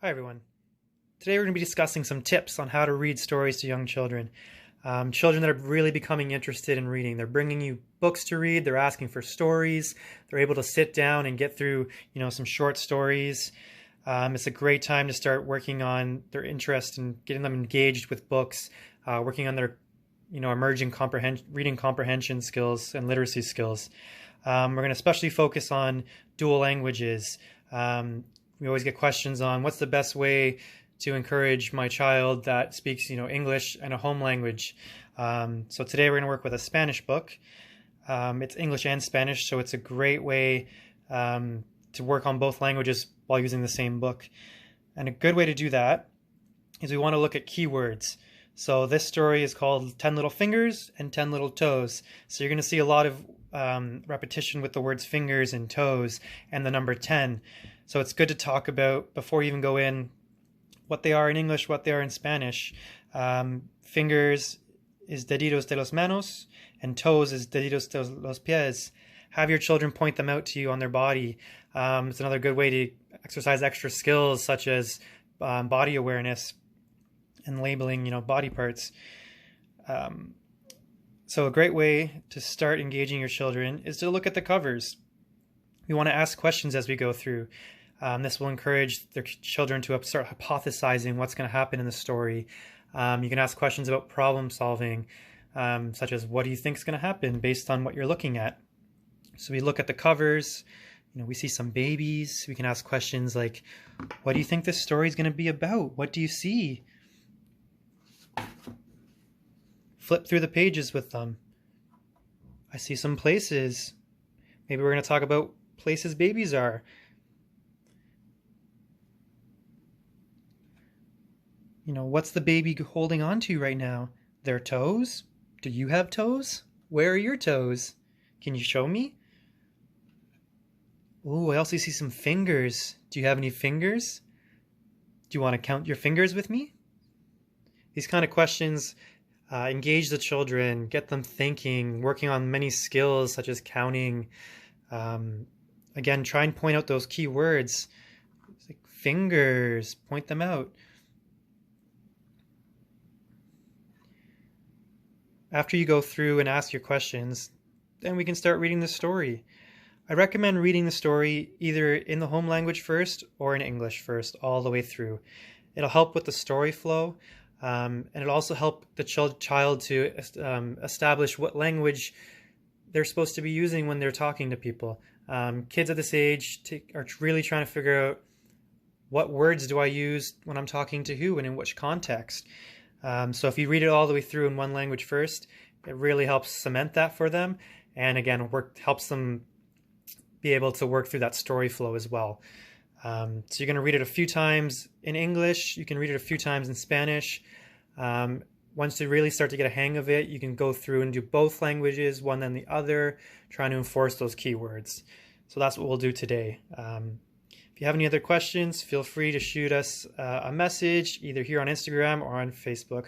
Hi everyone. Today we're going to be discussing some tips on how to read stories to young children. Children that are really becoming interested in reading. They're bringing you books to read, they're asking for stories, they're able to sit down and get through, some short stories. It's a great time to start working on their interest and getting them engaged with books, working on their, emerging reading comprehension skills and literacy skills. We're going to especially focus on dual languages. We always get questions on what's the best way to encourage my child that speaks, English and a home language. So today we're going to work with a Spanish book. It's English and Spanish, so it's a great way to work on both languages while using the same book. And a good way to do that is we want to look at keywords. So this story is called 10 Little Fingers and 10 Little Toes. So you're going to see a lot of repetition with the words fingers and toes and the number 10. So it's good to talk about, before you even go in, what they are in English, what they are in Spanish. Fingers is deditos de los manos, and toes is deditos de los pies. Have your children point them out to you on their body. It's another good way to exercise extra skills such as body awareness and labeling, body parts. So a great way to start engaging your children is to look at the covers. We want to ask questions as we go through. This will encourage their children to start hypothesizing what's going to happen in the story. You can ask questions about problem solving, such as what do you think is going to happen based on what you're looking at. So we look at the covers, we see some babies. We can ask questions like, what do you think this story is going to be about? What do you see? Flip through the pages with them. I see some places. Maybe we're going to talk about places babies are. What's the baby holding on to right now? Their toes? Do you have toes? Where are your toes? Can you show me? Ooh, I also see some fingers. Do you have any fingers? Do you want to count your fingers with me? These kind of questions engage the children, get them thinking, working on many skills such as counting. Again, try and point out those key words. Like fingers, point them out. After you go through and ask your questions, then we can start reading the story. I recommend reading the story either in the home language first or in English first, all the way through. It'll help with the story flow, and it'll also help the child to establish what language they're supposed to be using when they're talking to people. Kids at this age are really trying to figure out what words do I use when I'm talking to who and in which context. So if you read it all the way through in one language first, it really helps cement that for them. And again, helps them be able to work through that story flow as well. So you're going to read it a few times in English. You can read it a few times in Spanish. Once you really start to get a hang of it, you can go through and do both languages, one then the other, trying to enforce those keywords. So that's what we'll do today. If you have any other questions, feel free to shoot us a message either here on Instagram or on Facebook.